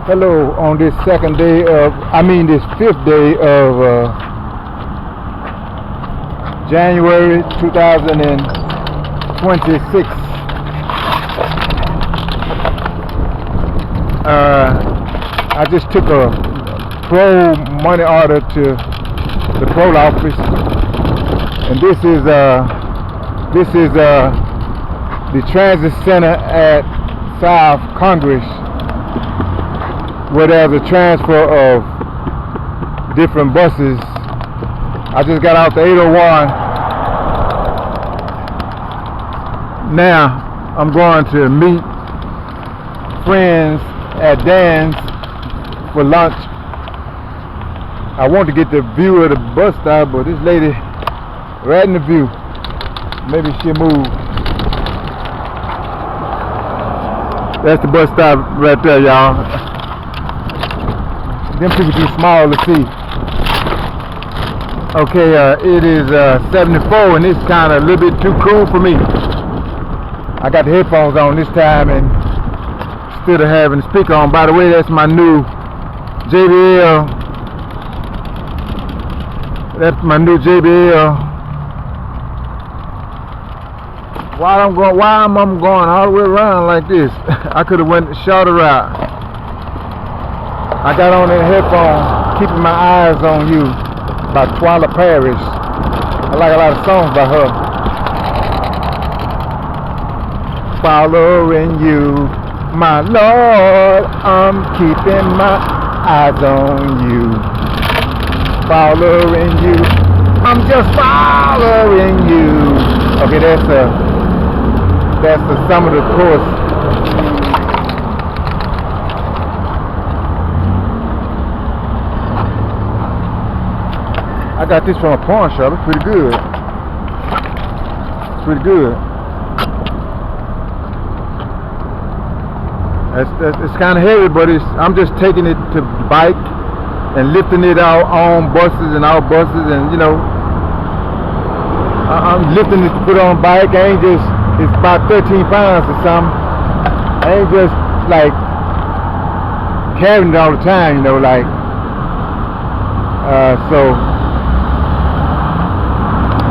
Hello, on this second day of, this fifth day of January 2026. I just took a pro money order to the pro office, and this is the transit center at South Congress, where there's a transfer of different buses. I just got out the 801. Now I'm going to meet friends at Dan's for lunch. I want to get the view of the bus stop, but this lady right in the view. Maybe she'll move. That's the bus stop right there, y'all. Them people too small to see. Okay, it is 74, and it's kind of a little bit too cool for me. I got the headphones on this time, and instead of having the speaker on. By the way, that's my new JBL. That's my new JBL. Why am I going all the way around like this? I could have went a shorter route. I got on the headphones, keeping my eyes on you, by Twila Paris. I like a lot of songs by her. Following you, my Lord, I'm keeping my eyes on you. Following you, I'm just following you. Okay, that's the sum of the course. I got this from a pawn shop. It's pretty good. It's pretty good. It's kind of heavy, but I'm just taking it to bike and lifting it out on buses and out buses, and I'm lifting it to put on bike. I ain't just, it's about 13 pounds or something. I ain't just like carrying it all the time, so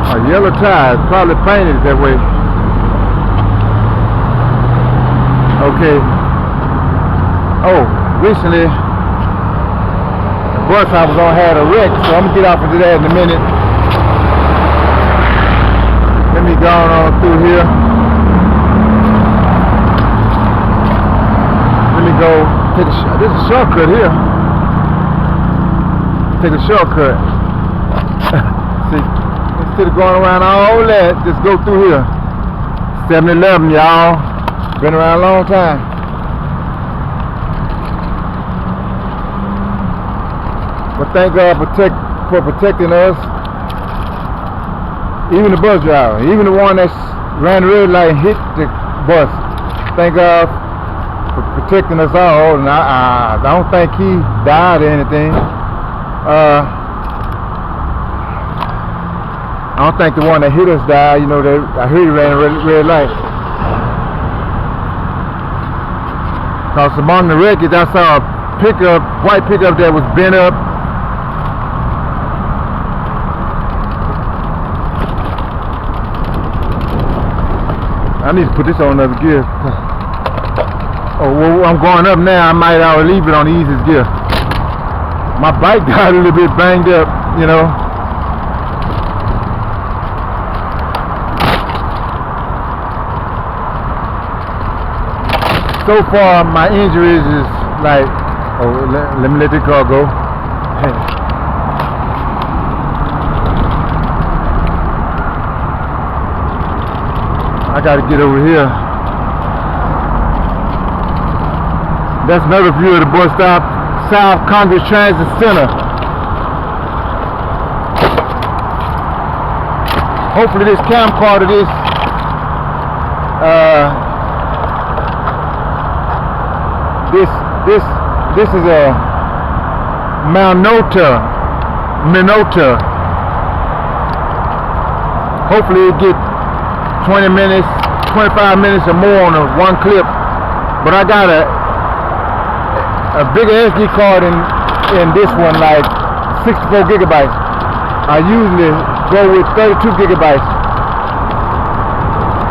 a yellow tire, probably painted that way. Okay. Oh, recently the bus I was on had a wreck, so I'm gonna get off into that in a minute. Let me go on through here. Let me go take this is a shortcut here. Take a shortcut. See, instead of going around all that, just go through here. 7-Eleven, y'all. Been around a long time. But thank God for protecting us. Even the bus driver, even the one that ran the red light and hit the bus. Thank God for protecting us all. And I don't think he died or anything. I don't think the one that hit us died. I heard he ran a red light. Cause among the wreckage, I saw a white pickup that was bent up. I need to put this on another gear. Oh, well, I'm going up now. I might leave it on the easiest gear. My bike got a little bit banged up, So far, my injuries is like, let me let the car go. I gotta get over here. That's another view of the bus stop, South Congress Transit Center. Hopefully this camcorder, this is a Minota. Hopefully it get 20 minutes, 25 minutes or more on one clip. But I got a a bigger SD card in this one, like 64 gigabytes. I usually go with 32 gigabytes.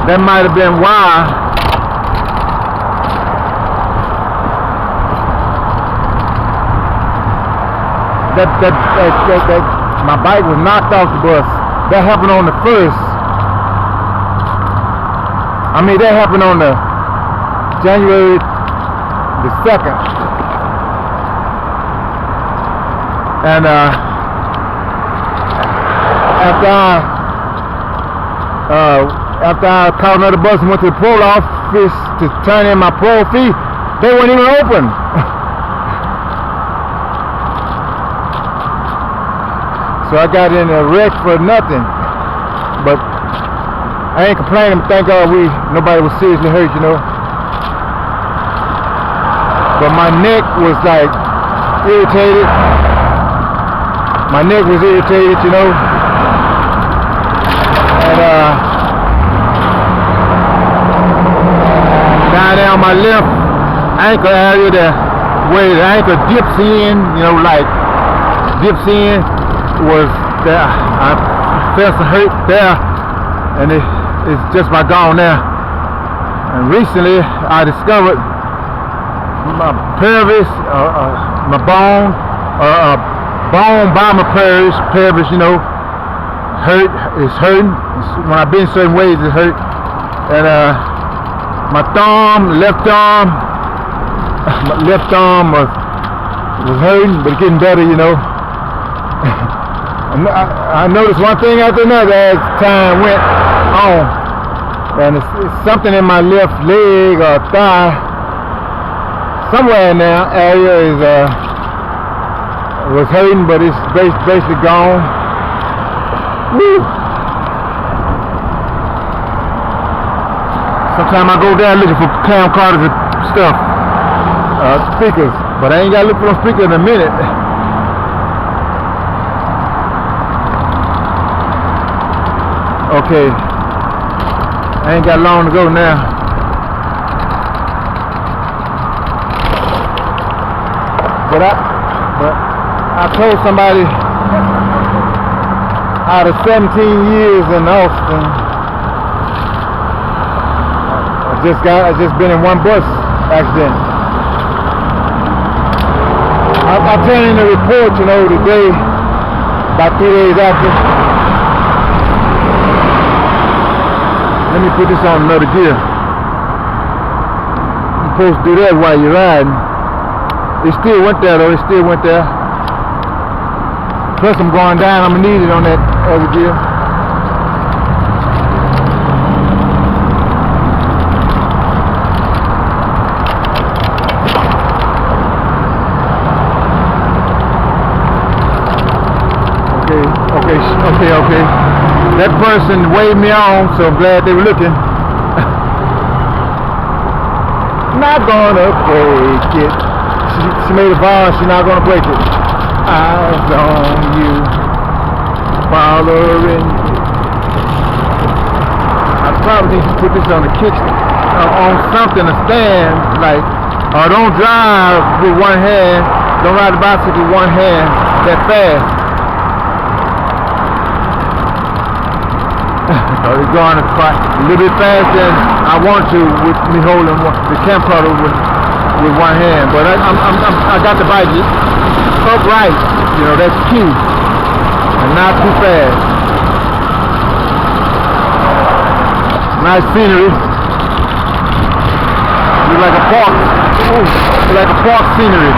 That might have been why that my bike was knocked off the bus. That happened on the 1st. I mean, that happened on the January the 2nd. And after I caught another bus and went to the parole office to turn in my parole fee, they weren't even open. So I got in a wreck for nothing. But I ain't complaining. Thank God nobody was seriously hurt, you know. But my neck was like irritated. My neck was irritated, you know. And down there on my left ankle area, where the ankle dips in, you know, like dips in, was there. I felt some hurt there, and it's just about gone now. And recently I discovered my pelvis, my bone by my pelvis, you know, it's hurting. When I've been certain ways, it hurt. And my left arm was hurting, but getting better, you know. I noticed one thing after another as time went on, and it's something in my left leg or thigh, somewhere in that area was hurting, but it's basically gone. Woo. Sometimes I go down looking for camcorders and stuff, speakers, but I ain't got to look for them speakers in a minute. Okay, I ain't got long to go now. But I told somebody out of 17 years in Austin, I just been in one bus accident. I turned in a report, you know, today, about 3 days after. Let me put this on another gear. You're supposed to do that while you're riding. It still went there though, it still went there. Plus I'm going down, I'm gonna need it on that other gear. Okay. That person waved me on, so I'm glad they were looking. Not gonna break it. She made a vow, she's not gonna break it. Eyes on you, following. I probably need to put this on the kickstand, on something to stand, like, or don't drive with one hand, don't ride the bicycle with one hand that fast. It's going a little bit faster than I want to with me holding the camcorder with one hand, but I got the bike upright, you know, that's key, and not too fast. Nice scenery. Look like a park. Ooh, like a park scenery.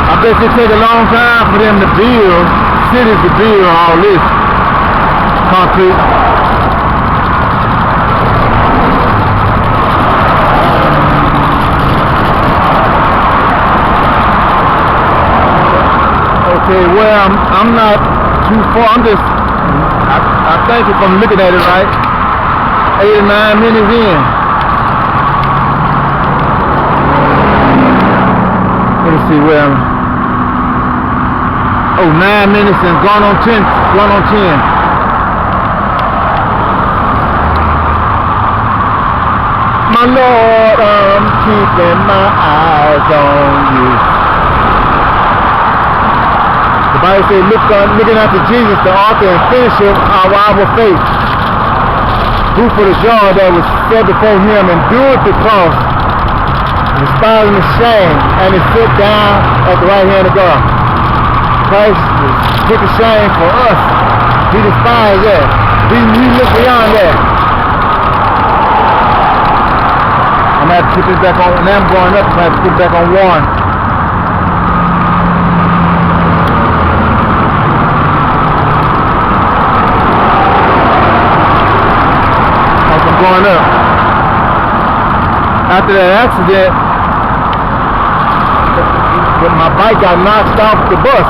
I bet it take a long time for them to build. Cities to build all this concrete. Okay, well, I'm not too far. I think if I'm looking at it right, 8 or 9 minutes in. Let me see where I'm. Oh, 9 minutes and gone on 10. my Lord, I'm keeping my eyes on you. The Bible says, looking unto Jesus, the author and finisher of our faith, who for the joy that was set before him endured the cross, despising the shame, and is sit down at the right hand of God. Christ was put to shame for us. He despised that. We look beyond that. I'm going to have to put this back on. Now I'm going up. I'm going to have to put it back on 1. Going up. After that accident, when my bike got knocked off the bus,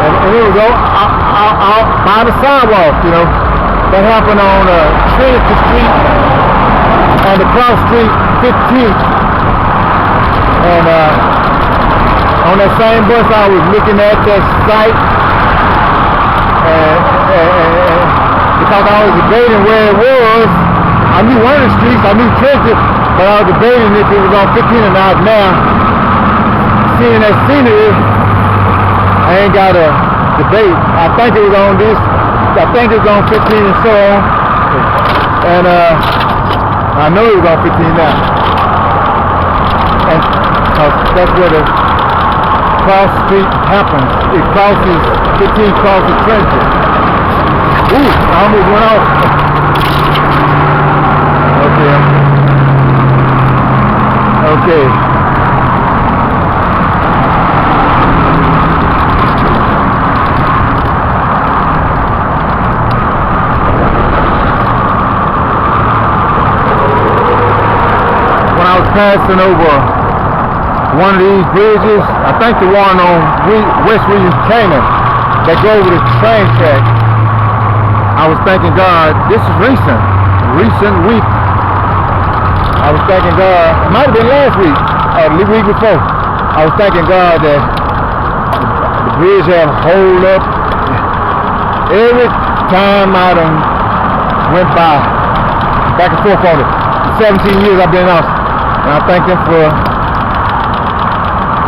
and it was out by the sidewalk, you know. That happened on Trinity Street and across Street 15th. And on that same bus, I was looking at that site, and because I was debating where it was. I knew one of the streets, I knew Trinity, but I was debating if it was on 15 or not. Now, seeing that scenery, I ain't got a debate. I think it was on this, I think it was on 15 and so on. And I know it was on 15 now. And that's where the cross street happens. It crosses, 15 crosses Trinity. Ooh, I almost went off. Okay. Okay. When I was passing over one of these bridges, I think the one on West Williams Canaan that go over the train track, I was thanking God, this is recent week. I was thanking God, it might have been last week, or the week before. I was thanking God that the bridge had hold up. Every time I done went by, back and forth on it. The 17 years I've been in Austin. And I thank Him for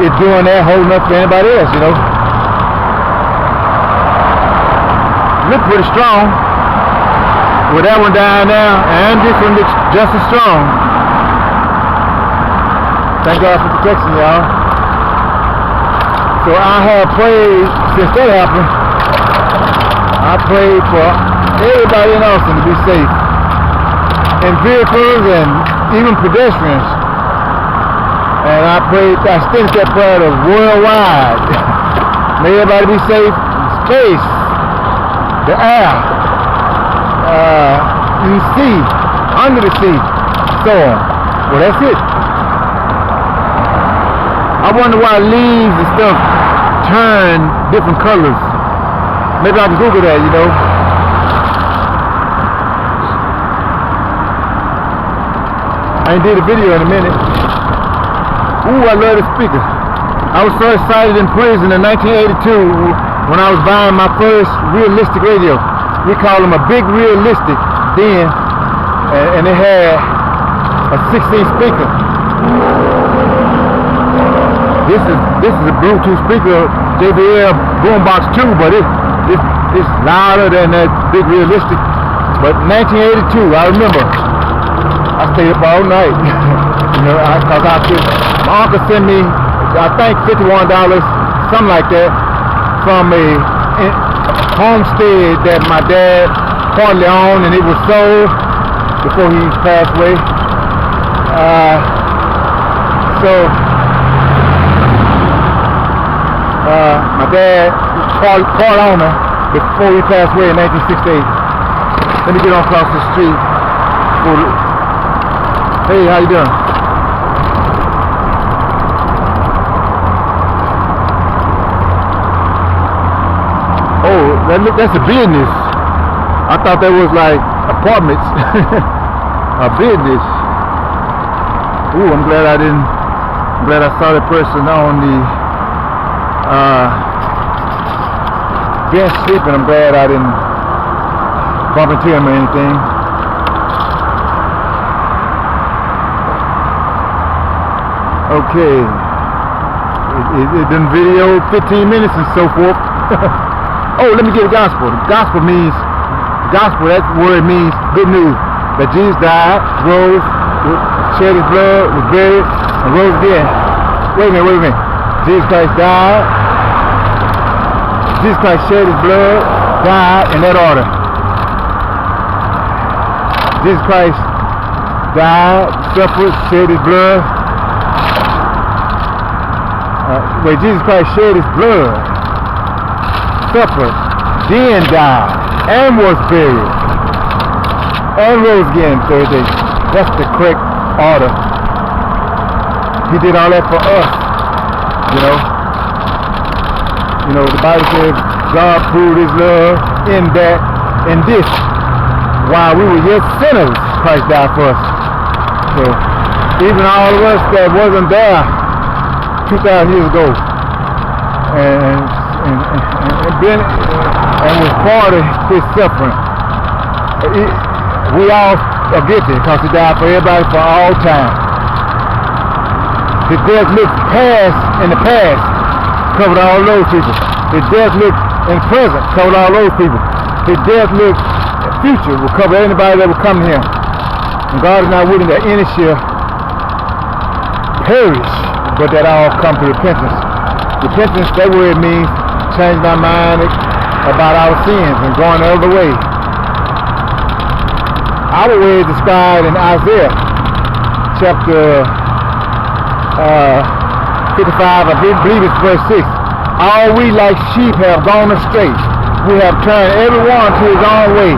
it doing that, holding up for anybody else, you know. Look pretty strong with that one down now, and this one looks just as strong. Thank God for protection, y'all. So I have prayed since that happened. I prayed for everybody in Austin to be safe, in vehicles and even pedestrians. And I extended that prayer to worldwide. May everybody be safe in space, the air, in the sea, under the sea, so on. Well, that's it. I wonder why leaves and stuff turn different colors. Maybe I can Google that, you know. I ain't did a video in a minute. Ooh, I love the speaker. I was so excited in prison in 1982 when I was buying my first realistic radio. We called them a big realistic then, and it had a 16 speaker. This is a Bluetooth speaker, JBL boombox 2, but it's louder than that big realistic. But 1982, I remember, I stayed up all night. You know, my uncle sent me, I think $51, something like that, from a homestead that my dad partly owned, and it was sold before he passed away. My dad part owner before he passed away in 1968. Let me get on across the street. Hey, how you doing? Oh, that's a business. I thought that was like apartments. A business. Ooh, I'm glad I saw that person on the bench sleeping. I'm glad I didn't bump into him or anything. Okay. It done video 15 minutes and so forth. Oh, let me get the gospel. The gospel means, that word means good news. That Jesus died, rose, shed his blood, was buried, and rose again. Wait a minute. Jesus Christ died. Jesus Christ shed his blood, died in that order. Jesus Christ died, suffered, shed his blood. Jesus Christ shed his blood, suffered, then died, and was buried, and rose again third day. That's the correct order. He did all that for us, the Bible says God proved his love in this. While we were yet sinners, Christ died for us. So even all of us that wasn't there 2,000 years ago and was part of his suffering, we all are guilty because he died for everybody for all time. His death looked in the past, covered all those people. His death looked in the present, covered all those people. His death looked future, will cover anybody that will come to him. And God is not willing that any shall perish, but that all come to repentance. Repentance, that word means changing our mind about our sins and going the other way. Our way is described in Isaiah chapter 55, I believe it's verse 6. All we like sheep have gone astray. We have turned everyone to his own way.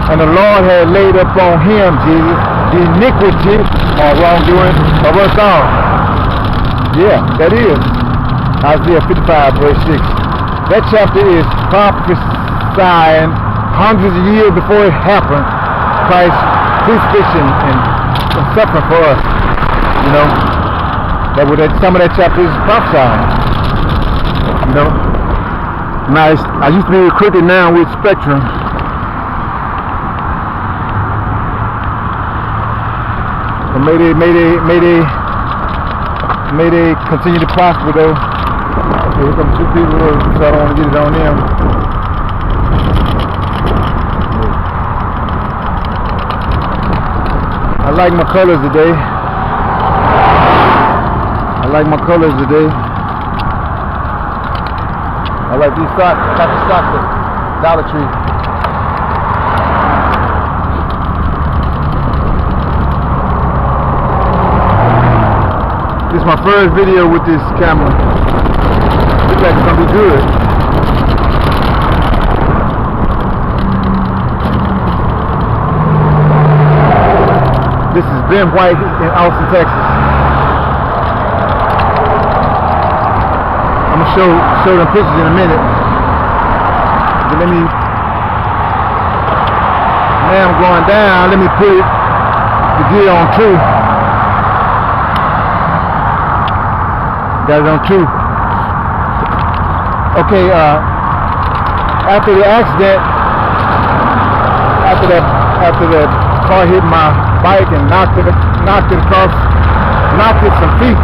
And the Lord had laid upon him, Jesus, the iniquity or wrongdoing of us all. Yeah, that is Isaiah 55, verse 6. That chapter is prophesying hundreds of years before it happened, Christ's crucifixion and suffering for us. Some of that chapter is prophesying. Now, I used to be recruited now with Spectrum. And may they continue to prosper though. Okay, here come two people, so I don't want to get it on them. I like my colors today. I like these socks. I got these socks at Dollar Tree. This is my first video with this camera. Looks like it's gonna be good. This is Ben White in Austin, Texas. I'm gonna show them pictures in a minute. But now I'm going down. Let me put the gear on 2. Got it on 2. Okay, after the accident, after the car hit my bike and knocked it some feet,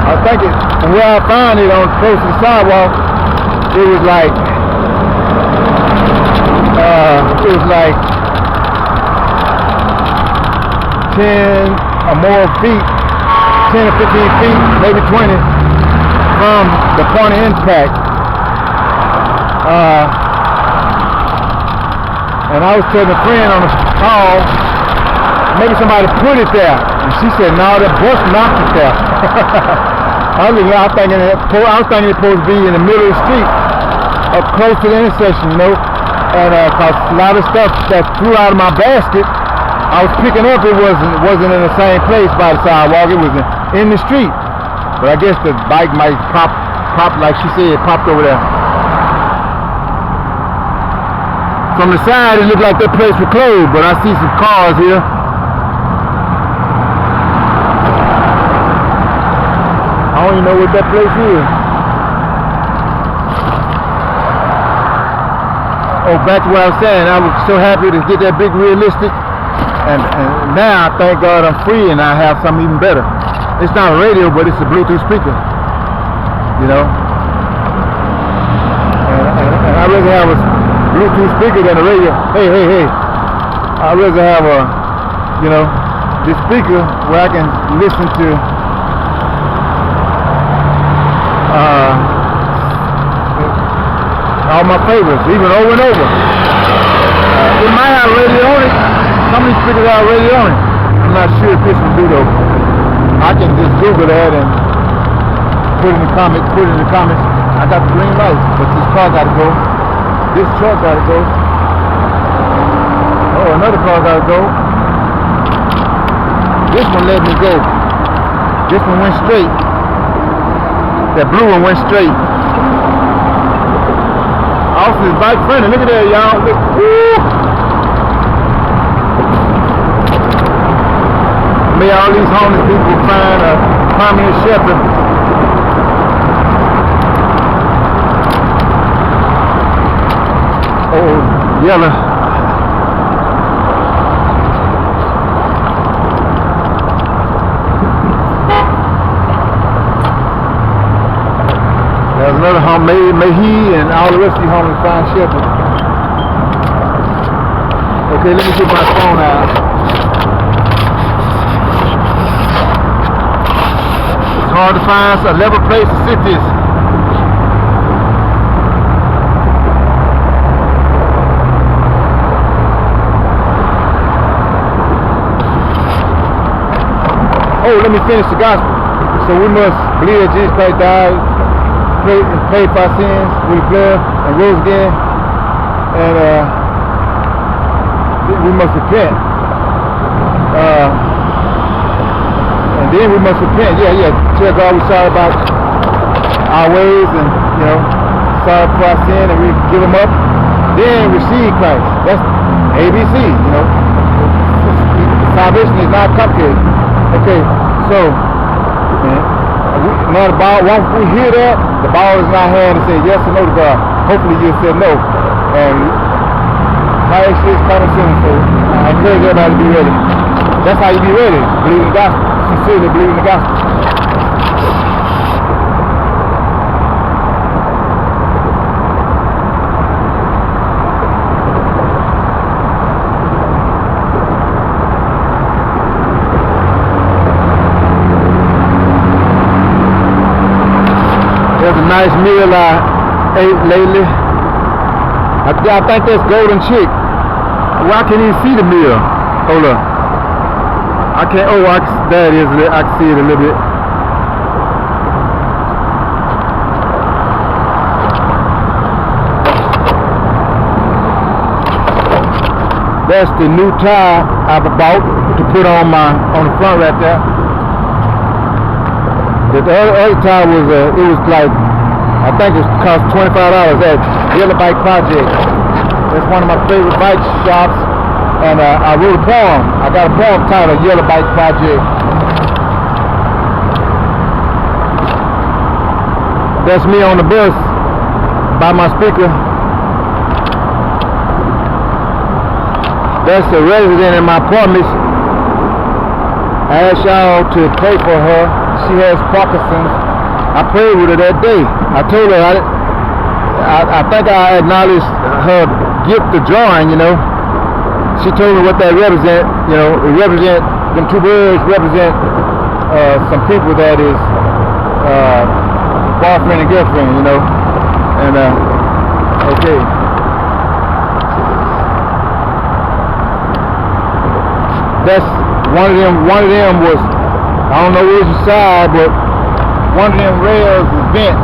I think from where I found it on close to the sidewalk, it was like 10 or more feet, 10 or 15 feet, maybe 20 from the point of impact. And I was telling a friend on the call, maybe somebody put it there. And she said, no, the bus knocked it there. I was thinking it was supposed to be in the middle of the street, up close to the intersection, And cause a lot of stuff that flew out of my basket, I was picking up. It wasn't in the same place by the sidewalk. It was in the street. But I guess the bike might pop like she said, popped over there. From the side, it looked like that place was closed, but I see some cars here. I don't even know what that place is. Oh, back to what I was saying, I was so happy to get that big realistic, and now thank God I'm free and I have something even better. It's not a radio, but it's a Bluetooth speaker. You know, and I'd rather have a Bluetooth speaker than a radio. Hey. I'd rather have a, you know, this speaker where I can listen to all my favorites, even over and over. It might have a radio on it. Some of these speakers have a radio on it. I'm not sure if this will do though. I can just Google that and put it in the comments. I got the green light, but this car gotta go. This truck gotta go. Oh, another car gotta go. This one let me go. This one went straight. That blue one went straight. Also, it's bike friendly. Look at that, y'all. Look. Woo! May all these homeless people find a permanent shelter. Oh, yellow. There's another home. May he and all the rest of you homeless find shelter. Okay, let me get my phone out. It's hard to find a level place to sit this. Oh, let me finish the gospel. So we must believe that Jesus Christ died, paid for our sins with his blood, and rose again, and we must repent. And then we must repent. Yeah. Tell God we're sorry about our ways, and you know, sorry for our sin, and we give them up. Then receive Christ. That's ABC. You know, salvation is not complicated. Okay, so now the ball, once we hear that, the ball is in our hand to say yes or no to God. Hopefully you'll say no. And Christ is coming soon, so I encourage everybody to be ready. That's how you be ready. Believe in the gospel. Sincerely believe in the gospel. There's a nice meal I ate lately. I think that's Golden Chick. Well, I can't even see the meal. Hold up. I can't. Oh, there it is. I can see it a little bit. That's the new tire I've bought to put on the front right there. The other tire was it was like, I think it cost $25 at Yellow Bike Project. That's one of my favorite bike shops, and I wrote a poem. I got a poem titled Yellow Bike Project. That's me on the bus by my speaker. That's a resident in my apartment. I asked y'all to pray for her. She has Parkinson's. I prayed with her that day. I told her I think I acknowledged her gift of drawing, you know. She told me what that represent, you know. It represent, them two birds represent some people that is boyfriend and girlfriend, you know. And okay. That's one of them was, I don't know which side, but one of them rails was bent.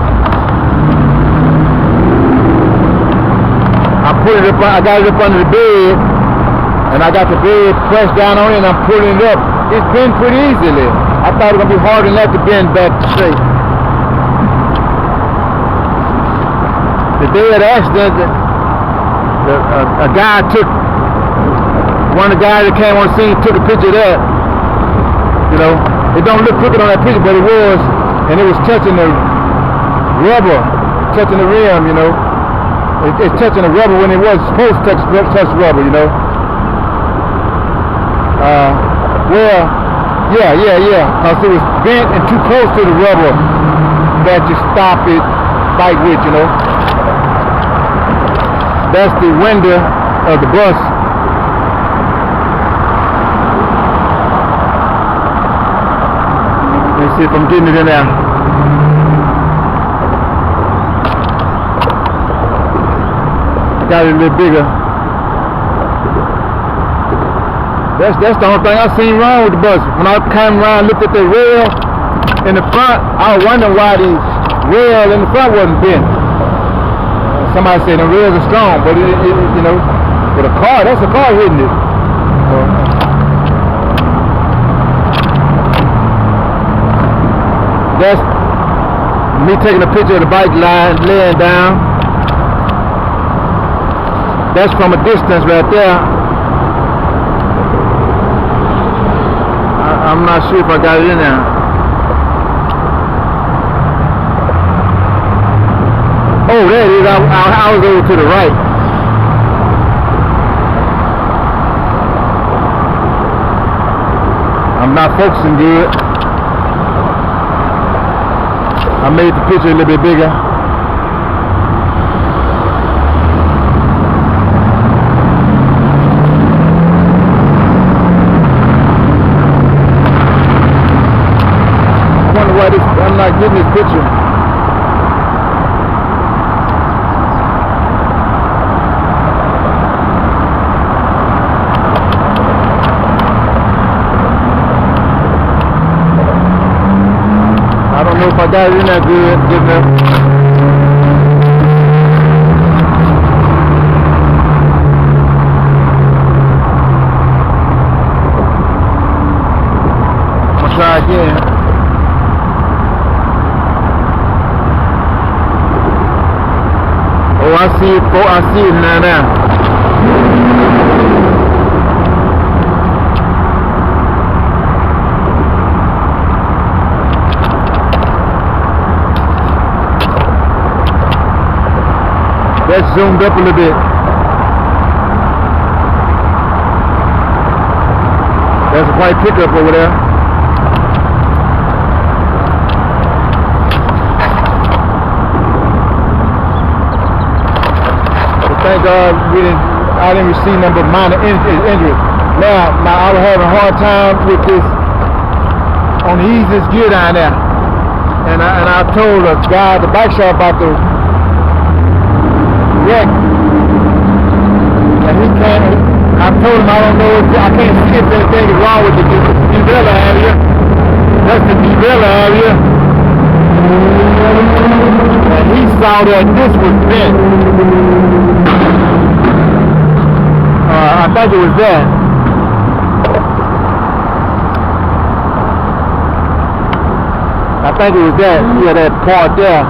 I got it up under the bed, and I got the bed pressed down on it, and I'm pulling it up. It's bent pretty easily. I thought it was gonna be hard enough to bend back straight. The day of the accident, a guy took, one of the guys that came on the scene took a picture of that. You know, it don't look crooked on that picture, but it was, and it was touching the rubber, touching the rim, you know. It's touching the rubber when it was supposed to touch rubber, you know. Well, Yeah, because it was bent and too close to the rubber that you stop it bike with, you know. That's the window of the bus. Let me see if I'm getting it in there. I got it a little bigger. That's the only thing I seen wrong with the bus. When I came around and looked at the rail in the front, I was wondering why the rail in the front wasn't bent. Somebody said the rails are strong, but it you know, with a car, that's a car hitting it. That's me taking a picture of the bike laying down. That's from a distance right there. I'm not sure if I got it in there. Oh, there it is. I was over to the right. I'm not focusing good. I made the picture a little bit bigger. I wonder why I'm not getting this picture. I don't know if I got it in there good enough. I'm gonna try again. Oh, I see it. Oh, I see it now. That's zoomed up a little bit. There's a white pickup over there. But thank God I didn't receive nothing but minor injuries. Now, I was having a hard time with this on the easiest gear down there. And I told the guy at the bike shop about the wreck, and he came. I told him I don't know if I can't see if anything is wrong with the derailleur area. That's the derailleur area, and he saw that this was bent. I think it was that. I think it was that. Yeah, that part there.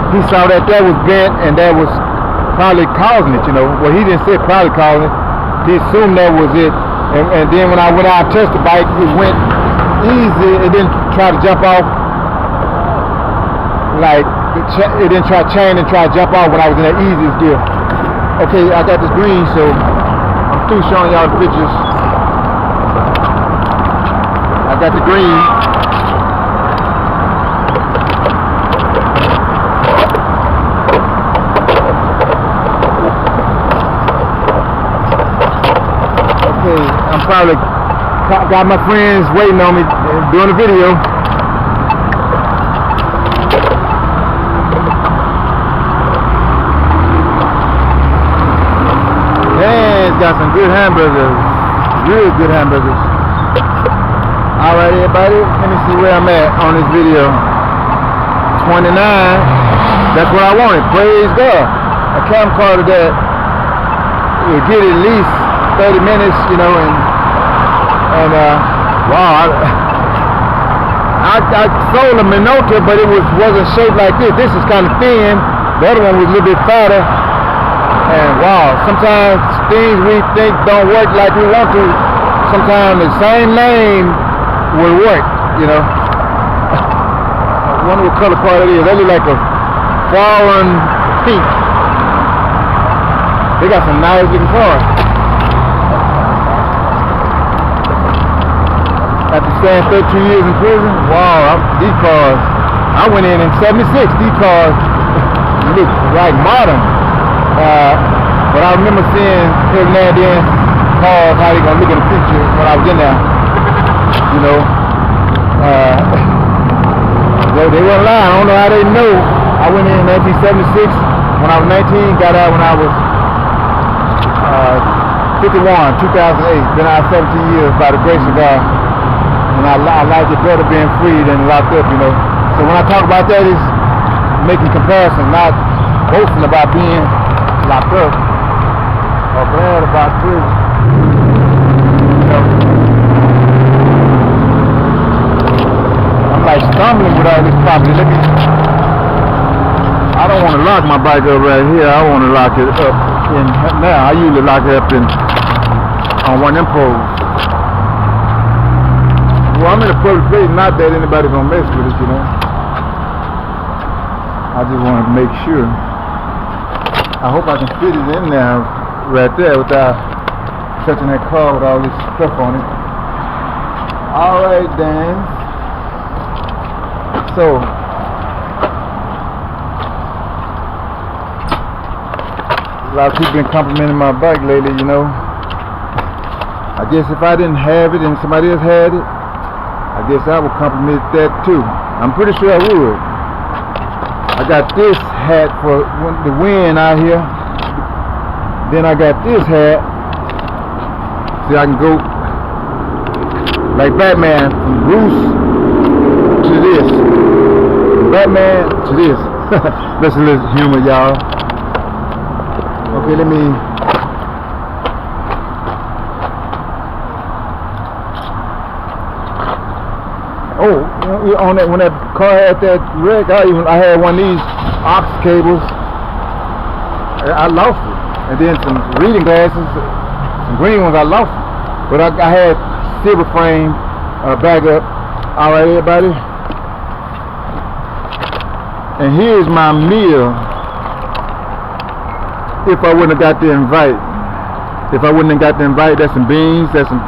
He saw that was bent and that was probably causing it, you know. Well, he didn't say probably causing it. He assumed that was it. And then when I went out and tested the bike, it went easy. It didn't try to jump off. Like, it didn't try to chain and try to jump off when I was in that easiest gear. Okay, I got this green, so I'm through showing y'all the pictures. I got the green. I'm probably got my friends waiting on me doing the video. Man, it's got some good hamburgers, really good hamburgers. Alright everybody, let me see where I'm at on this video. 29, that's what I wanted, praise God. A camcorder that will get at least 30 minutes, you know, and wow, I sold a Minota, but it wasn't shaped like this. This is kind of thin. The other one was a little bit fatter. And wow, sometimes things we think don't work like we want to, sometimes the same name will work, you know. I wonder what color car it is. They look like a foreign pink. They got some nice looking cars. At the spent 32 years in prison. Wow, these cars, I went in 76. These cars look like modern. But I remember seeing every now and then cars, how they gonna look in the picture when I was in there. You know, they weren't lying. I don't know how they know. I went in 1976 when I was 19, got out when I was 51, 2008. Been out 17 years by the grace of God. And I like it better being free than locked up, you know. So when I talk about that, it's making comparisons, not boasting about being locked up or glad about prison. You know, I'm like stumbling with all this property. I don't want to lock my bike up right here. I want to lock it up in now. I usually lock it up on one of them poles. Well, I'm in a public place, not that anybody's gonna mess with it, you know. I just want to make sure. I hope I can fit it in there, right there, without touching that car with all this stuff on it. All right, Dan. So, a lot of people been complimenting my bike lately, you know. I guess if I didn't have it and somebody else had it, I guess I would compliment that too. I'm pretty sure I would. I got this hat for the wind out here. Then I got this hat. See, I can go like Batman from Bruce to this. Batman to this. That's a little humor, y'all. Okay, let me. Oh, on that, when that car had that wreck, I had one of these aux cables. I lost it, and then some reading glasses, some green ones. I lost it, but I had silver frame backup. All right, everybody. And here's my meal. If I wouldn't have got the invite, that's some beans, that's some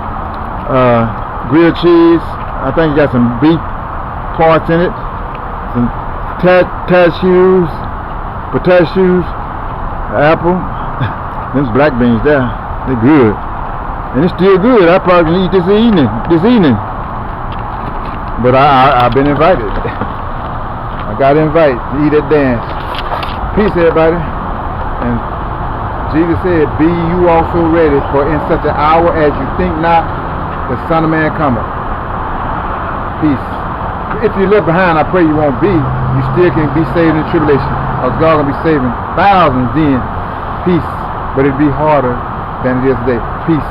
grilled cheese. I think it got some beef parts in it, some cashews, pistachios, apple. Them's black beans there. They're good, and it's still good. I probably can eat this evening. But I've been invited. I got invited to eat at dance. Peace, everybody. And Jesus said, "Be you also ready, for in such an hour as you think not, the Son of Man cometh." Peace. If you live behind, I pray you won't be. You still can be saved in tribulation. Because God gonna be saving thousands then. Peace. But it'd be harder than it is today. Peace.